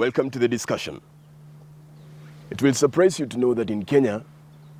welcome to the discussion. It will surprise you to know that in Kenya,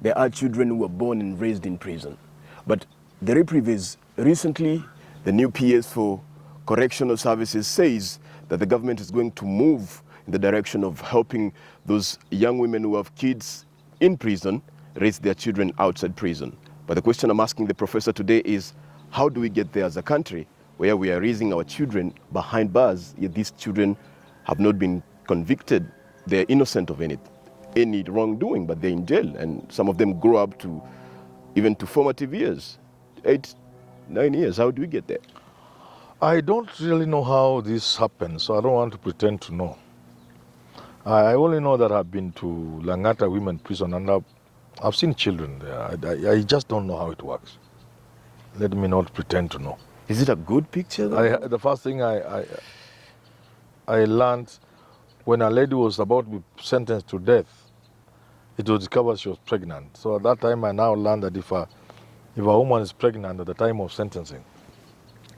there are children who were born and raised in prison. But the reprieve is recently, the new PS for Correctional Services says that the government is going to move in the direction of helping those young women who have kids in prison raise their children outside prison. But the question I'm asking the professor today is, how do we get there as a country where we are raising our children behind bars, yet these children have not been convicted? They're innocent of any wrongdoing, but they're in jail, and some of them grow up to even to formative years, 8, 9 years. How do we get there? I don't really know how this happens, so I don't want to pretend to know. I only know that I've been to Langata Women Prison and I've seen children there. I just don't know how it works. Let me not pretend to know. Is it a good picture, though? The first thing I learned when a lady was about to be sentenced to death, it was discovered she was pregnant. So at that time, I now learned that if a woman is pregnant at the time of sentencing,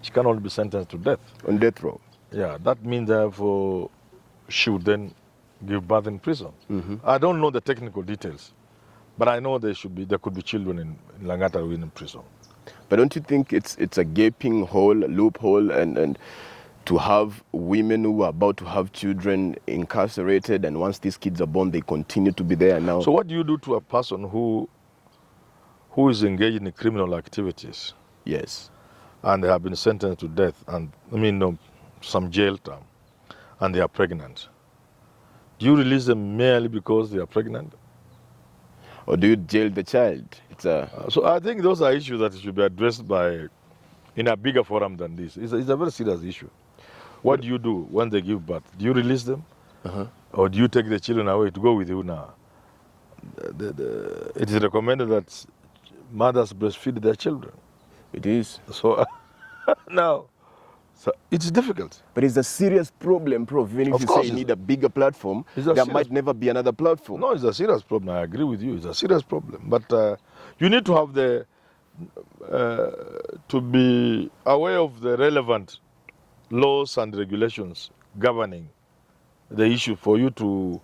she cannot be sentenced to death. On death row? Yeah, that means therefore she would then give birth in prison. Mm-hmm. I don't know the technical details, but I know there could be children in Langata Women Prison. But don't you think it's a gaping hole, a loophole, and to have women who are about to have children incarcerated, and once these kids are born, they continue to be there now? So what do you do to a person who is engaged in criminal activities? Yes. And they have been sentenced to death, and some jail term, and they are pregnant. Do you release them merely because they are pregnant? Or do you jail the child? So I think those are issues that should be addressed in a bigger forum than this. It's a very serious issue. What do you do when they give birth? Do you release them? Uh-huh. Or do you take the children away to go with you now? It is recommended that mothers breastfeed their children. It is. So now, it's difficult. But it's a serious problem, Prof. Even if you say you need a bigger platform, there might never be another platform. No, it's a serious problem. I agree with you. It's a serious problem. But you need to have to be aware of the relevant laws and regulations governing the issue for you to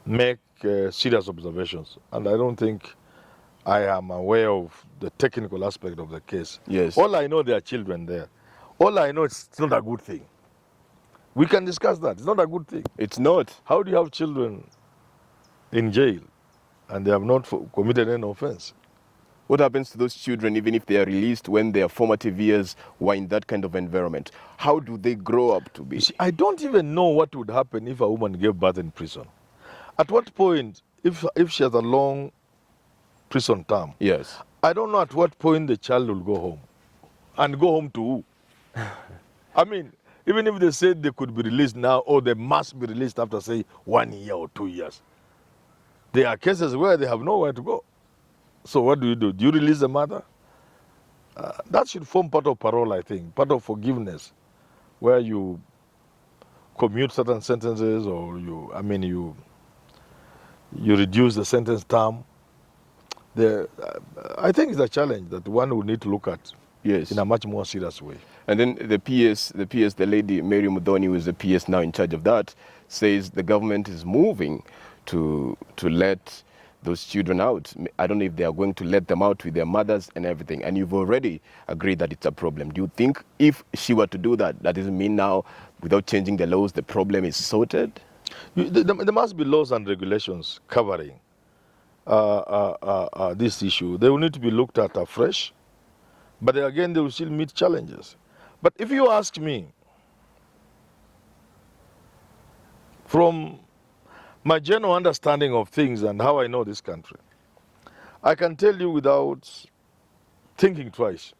make serious observations. And I don't think I am aware of the technical aspect of the case. Yes. All I know, there are children there. All I know, it's not a good thing. We can discuss that. It's not a good thing. It's not. How do you have children in jail and they have not committed any offense? What happens to those children even if they are released when their formative years were in that kind of environment? How do they grow up to be? You see, I don't even know what would happen if a woman gave birth in prison. At what point, if she has a long prison term, yes, I don't know at what point the child will go home. And go home to who? I mean, even if they said they could be released now, or they must be released after, say, 1 year or 2 years, there are cases where they have nowhere to go. So what do? Do you release the mother? That should form part of parole, I think, part of forgiveness, where you commute certain sentences, or you reduce the sentence term. I think it's a challenge that one will need to look at. Yes. In a much more serious way. And then the lady, Mary Mudhoni, who is the PS now in charge of that, says the government is moving to let those children out. I don't know if they are going to let them out with their mothers and everything. And you've already agreed that it's a problem. Do you think if she were to do that, that doesn't mean now, without changing the laws, the problem is sorted? There must be laws and regulations covering this issue. They will need to be looked at afresh. But again, they will still meet challenges. But if you ask me, from my general understanding of things and how I know this country, I can tell you without thinking twice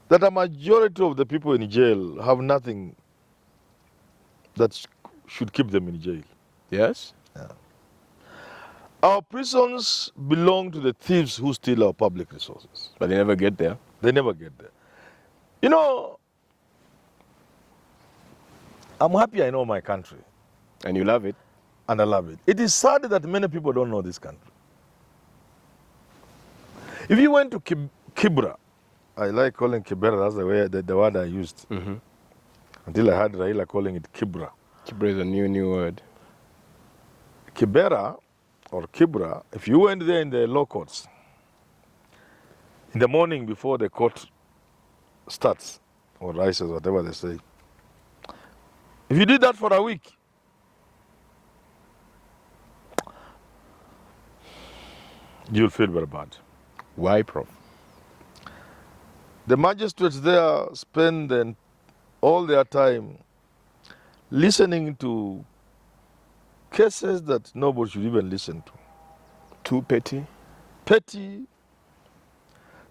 that a majority of the people in jail have nothing that should keep them in jail. Yes? Yeah. Our prisons belong to the thieves who steal our public resources. But they never get there. They never get there. You know, I'm happy I know my country. And you love it. And I love it. It is sad that many people don't know this country. If you went to Kibra, I like calling Kibera, that's the word I used. Mm-hmm. until I heard Raila calling it Kibra. Kibra is a new word. Kibera or Kibra, if you went there in the law courts, in the morning before the court starts, or rises, whatever they say, if you did that for a week, you'll feel very bad. Why, Prof? The magistrates there spend all their time listening to cases that nobody should even listen to. Too petty? Petty,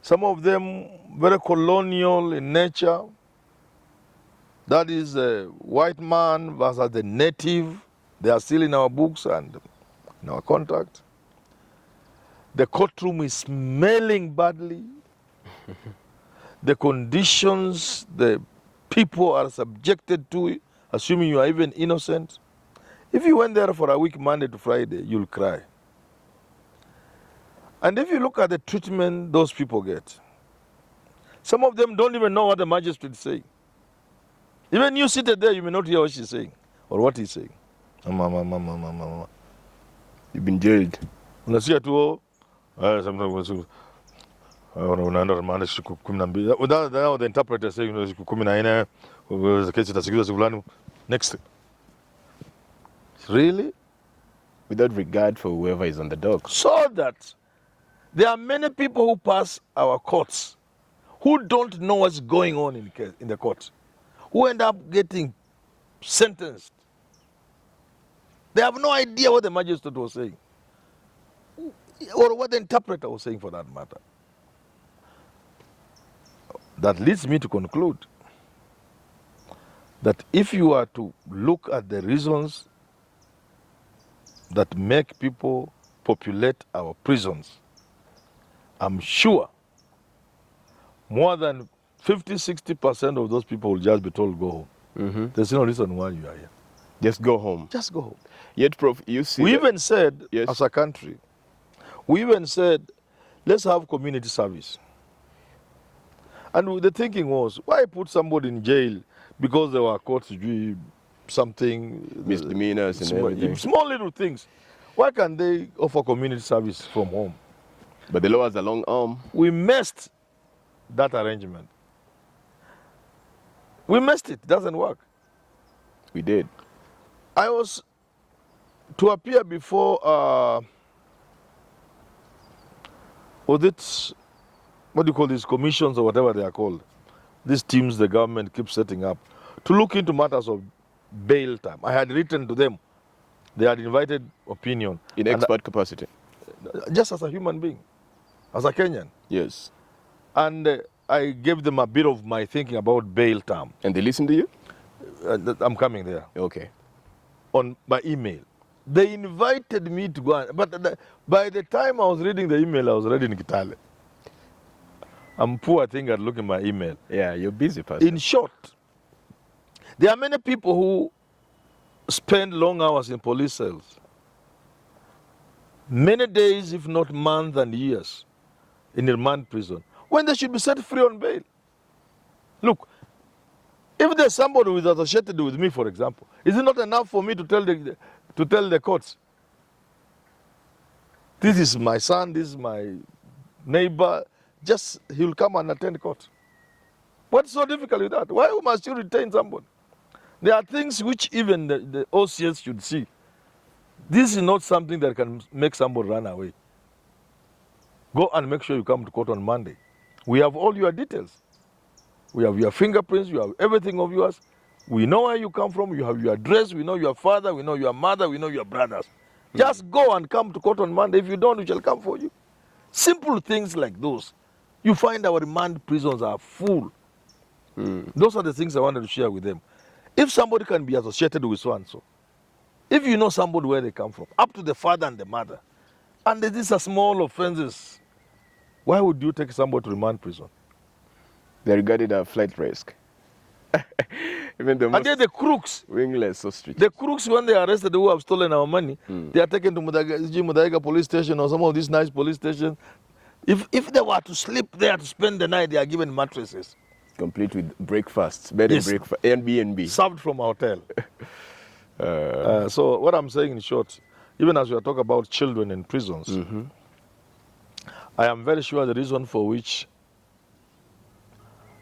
some of them very colonial in nature. That is a white man versus the native. They are still in our books and in our contract. The courtroom is smelling badly. The conditions the people are subjected to, assuming you are even innocent. If you went there for a week, Monday to Friday, you'll cry. And if you look at the treatment those people get, some of them don't even know what the magistrate is saying. Even you seated there, you may not hear what she's saying or what he's saying. You've been jailed. Unasikia tu unaenda remand siku 12. Now the interpreter saying siku 14 kesi itasikizwa siku fulani. Next. Really? Without regard for whoever is on the dock. So that there are many people who pass our courts who don't know what's going on in the court, who end up getting sentenced. They have no idea what the magistrate was saying or what the interpreter was saying, for that matter. That leads me to conclude that if you are to look at the reasons that make people populate our prisons, I'm sure more than 50-60% of those people will just be told go home. Mm-hmm. There's no reason why you are here. Just go home. Just go home. Yet, Prof, you see. We even said, yes, as a country, we even said, let's have community service. And the thinking was, why put somebody in jail because they were caught to do something, misdemeanors and everything. Small little things. Why can't they offer community service from home? But the law has a long arm. We messed that arrangement. We messed it. It doesn't work. We did. I was to appear before, what do you call these commissions or whatever they are called? These teams the government keeps setting up to look into matters of bail time. I had written to them. They had invited opinion. In expert capacity. Just as a human being, as a Kenyan. Yes. And I gave them a bit of my thinking about bail term. And they listened to you? I'm coming there. Okay. On my email. They invited me to go, but by the time I was reading the email, I was reading Kitale. I'm poor, I think, at looking at my email. Yeah, you're busy person. In short, there are many people who spend long hours in police cells. Many days, if not months and years, in a remand prison, when they should be set free on bail. Look, if there's somebody who is associated with me, for example, is it not enough for me to tell the courts, this is my son, this is my neighbor, just he'll come and attend court. What's so difficult with that? Why must you retain somebody? There are things which even the OCS should see. This is not something that can make somebody run away. Go and make sure you come to court on Monday. We have all your details. We have your fingerprints, you have everything of yours. We know where you come from, you have your address, we know your father, we know your mother, we know your brothers. Just go and come to court on Monday. If you don't, we shall come for you. Simple things like those. You find our remand prisons are full. Those are the things I wanted to share with them. If somebody can be associated with so-and-so, if you know somebody where they come from, up to the father and the mother, and these are small offenses, why would you take somebody to remand prison? They regarded a flight risk. Even the most and then the crooks, wingless ostrich. the crooks, when they are arrested who have stolen our money, they are taken to Mudaiga police station or some of these nice police stations. If they were to sleep there to spend the night, they are given mattresses. Complete with breakfasts, bed Yes. and breakfast, Airbnb. served from a hotel. So what I'm saying in short, even as we are talking about children in prisons, I am very sure the reason for which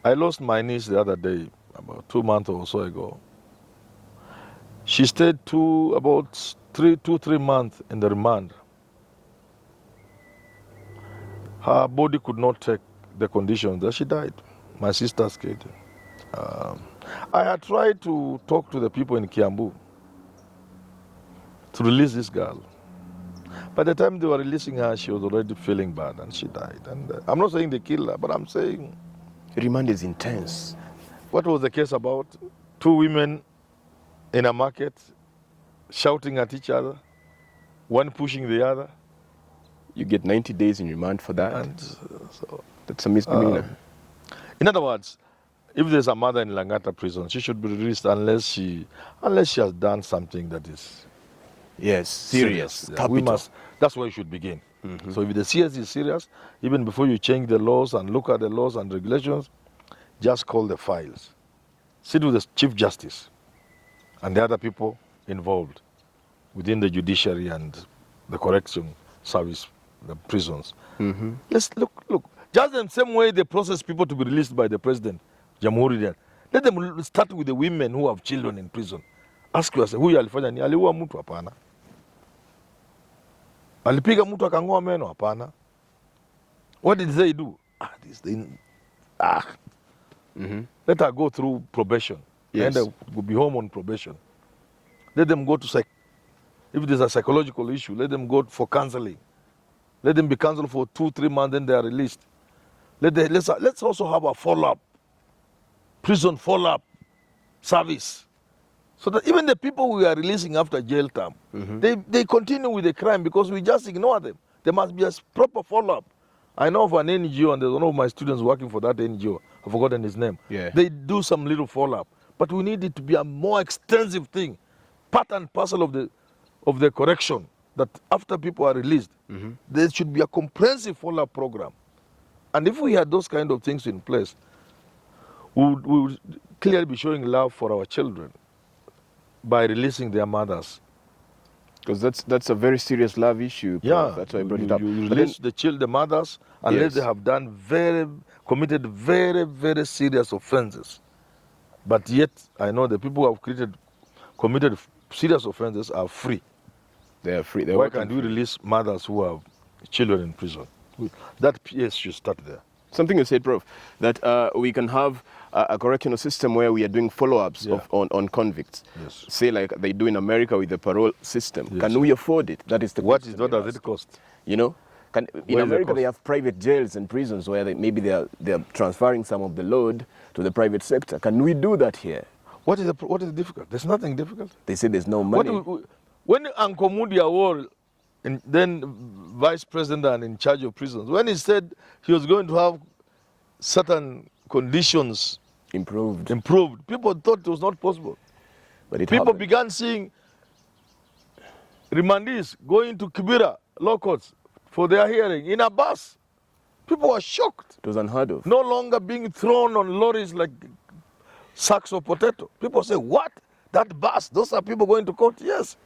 I lost my niece the other day, about 2 months or so ago. She stayed about 3 months in the remand. Her body could not take the conditions that she died. My sister's kid. I had tried to talk to the people in Kiambu to release this girl. By the time they were releasing her, she was already feeling bad and she died. And I'm not saying they killed her, but I'm saying, Remand is intense. what was the case about? 2 women in a market shouting at each other, one pushing the other. You get 90 days in remand for that. And so, That's a misdemeanor. in other words, if there's a mother in Langata prison, she should be released unless she has done something that is Yes, serious. Yeah, we must. That's where you should begin. So if the CS is serious, even before you change the laws and look at the laws and regulations, just call the files. Sit with the Chief Justice and the other people involved within the judiciary and the correction service, the prisons. Let's look. Just the same way they process people to be released by the president, Jamhuri, let them start with the women who have children in prison. Ask yourself, huyu alifanya nini? Aliua mtu? Hapana. Alipiga mtu akang'oa meno? Hapana. What did they do? Let her go through probation. Yes. And will be home on probation. Let them go to if there's a psychological issue, let them go for counseling. Let them be counseled for 2-3 months, then they are released. Let's also have a follow-up, prison follow-up service. So that even the people we are releasing after jail term, they continue with the crime because we just ignore them. There must be a proper follow-up. I know of an NGO, and there's one of my students working for that NGO. I've forgotten his name. Yeah. They do some little follow-up. But we need it to be a more extensive thing, part and parcel of the correction, that after people are released, there should be a comprehensive follow-up program. And if we had those kind of things in place, we would clearly be showing love for our children by releasing their mothers. Because that's a very serious love issue. Prof. Yeah, That's why I brought it up. You But release the mothers unless Yes. they have committed very, very serious offenses. But yet, I know the people who have committed serious offenses are free. they are free. They're Why working can't we free. release mothers who have children in prison? That PS should start there. Something you said, Prof, that we can have a correctional system where we are doing follow-ups Yeah. on convicts. Yes. Say like they do in America with the parole system. Yes. Can we afford it? That is the What question does they it ask. cost? You know, in What is the America they cost? have private jails and prisons where they're transferring some of the load to the private sector. Can we do that here? What is difficult? There's nothing difficult. They say there's no money. When Uncle Moody Awol, then vice president and in charge of prisons, when he said he was going to have certain conditions Improved, improved, people thought it was not possible. but it People happened. began seeing remandees going to Kibera law courts for their hearing in a bus. People were shocked. It was unheard of. No longer being thrown on lorries like sacks of potato. People say, what? That bus? Those are people going to court? Yes.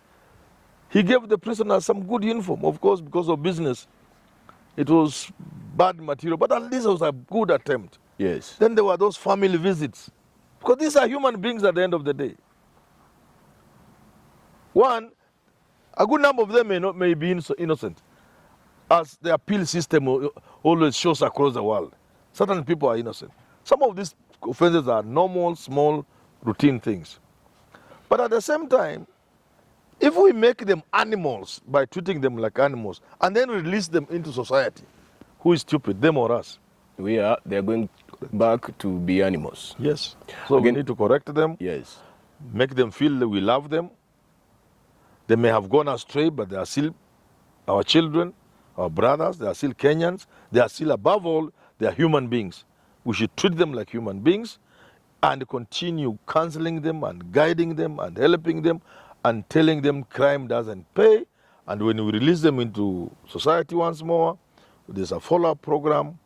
He gave the prisoners some good uniform, of course, because of business. It was bad material, but at least it was a good attempt. Yes. Then there were those family visits. Because these are human beings at the end of the day. One, a good number of them may be innocent, as the appeal system always shows across the world. Certain people are innocent. Some of these offenses are normal, small, routine things. But at the same time, if we make them animals by treating them like animals and then release them into society, who is stupid, them or us? They're going back to be animals. Yes. So Again- we need to correct them, Yes. make them feel that we love them. They may have gone astray, but they are still our children, our brothers, they are still Kenyans. They are still, above all, they are human beings. We should treat them like human beings and continue counseling them and guiding them and helping them and telling them crime doesn't pay. And when we release them into society once more, there's a follow-up program,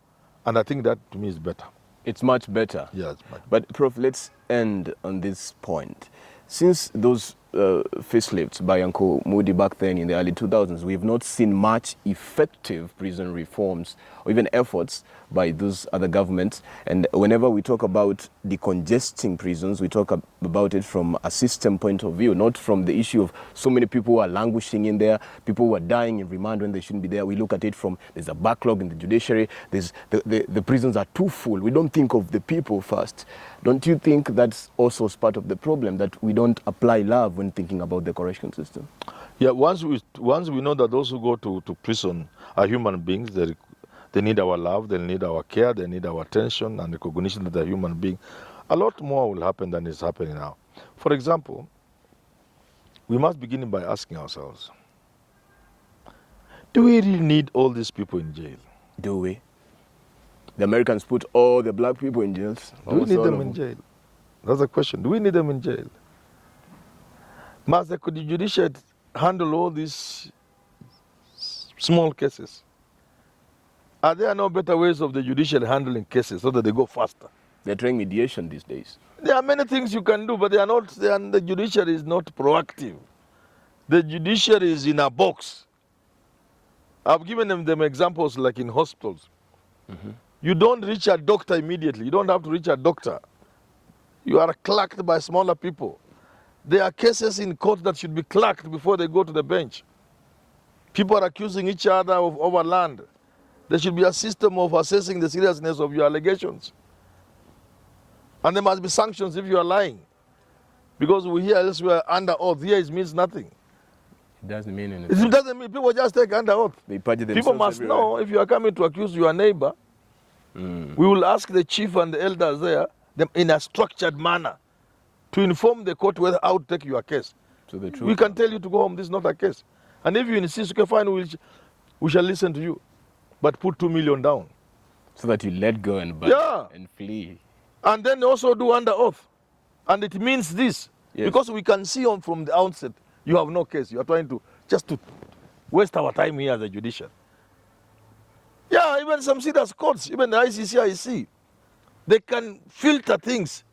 and I think that to me is better. It's much better. Yeah, it's much But Prof, let's end on this point. Since those facelifts by Uncle Moody back then in the early 2000s, we have not seen much effective prison reforms or even efforts by those other governments. And whenever we talk about decongesting prisons, we talk about it from a system point of view, not from the issue of so many people who are languishing in there, people who are dying in remand when they shouldn't be there. We look at it from there's a backlog in the judiciary, there's the prisons are too full. We don't think of the people first. Don't you think that's also part of the problem, that we don't apply love when thinking about the correction system? Yeah, once we know that those who go to prison are human beings, they need our love, they need our care, they need our attention and recognition that they're human beings, a lot more will happen than is happening now. For example, we must begin by asking ourselves, do we really need all these people in jail? Do we? The Americans put all the black people in jails. Do we need them in jail? That's the question. Do we need them in jail? Must the judiciary handle all these small cases? Are there no better ways of the judiciary handling cases so that they go faster? They're trying mediation these days. There are many things you can do, but the judiciary is not proactive. The judiciary is in a box. I've given them examples like in hospitals. Mm-hmm. You don't reach a doctor immediately. You don't have to reach a doctor. You are clerked by smaller people. There are cases in court that should be clerked before they go to the bench. People are accusing each other of over land. There should be a system of assessing the seriousness of your allegations. And there must be sanctions if you are lying. Because we hear elsewhere under oath. Here it means nothing. It doesn't mean anything. It doesn't mean people just take under oath. They party themselves People must everywhere. know if you are coming to accuse your neighbor, we will ask the chief and the elders there them in a structured manner to inform the court whether how to take your case. So the truth. We can tell you to go home, this is not a case. And if you insist, okay, fine, we shall listen to you. But put 2 million down. So that you let go and and flee. And then also do under oath. And it means this. Yes. Because we can see on from the outset, you have no case. You are trying to just to waste our time here as a judicial. Yeah, even some serious courts, even the ICC, they can filter things.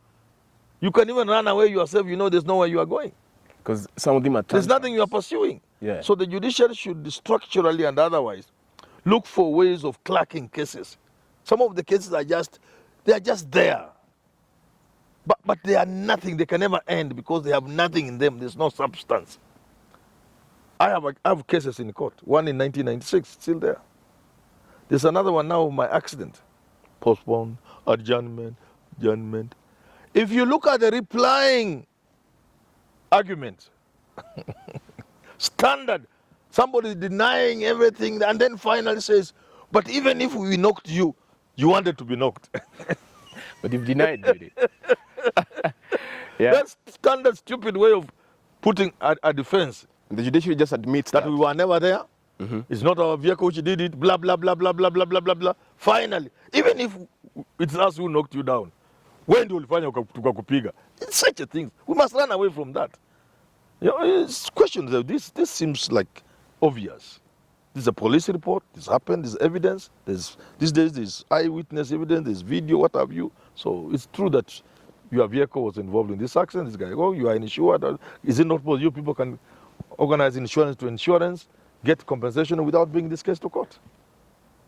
You can even run away yourself, you know there's nowhere you are going. Because some of them are There's nothing you are pursuing. Yeah. So the judiciary should structurally and otherwise look for ways of clerking cases. Some of the cases are just there. But they are nothing, they can never end because they have nothing in them, there's no substance. I have cases in court, one in 1996, still there. There's another one now of my accident. Postponed, adjournment. If you look at the replying argument, standard, somebody denying everything and then finally says, but even if we knocked you, you wanted to be knocked. But you've denied it. Yeah. That's standard stupid way of putting a defense. The judiciary just admits That we were never there. Mm-hmm. It's not our vehicle which did it, blah, blah, blah, blah, blah, blah, blah, blah, blah. Finally, even if it's us who knocked you down, when do we find tukakupiga? It's such a thing. We must run away from that. You know, it's questions of this seems like obvious. This is a police report, this happened, there's evidence, these days there's eyewitness evidence, there's video, what have you. So it's true that your vehicle was involved in this accident, this guy, oh, you are insured. Is it not possible you people can organize insurance to insurance, get compensation without bringing this case to court?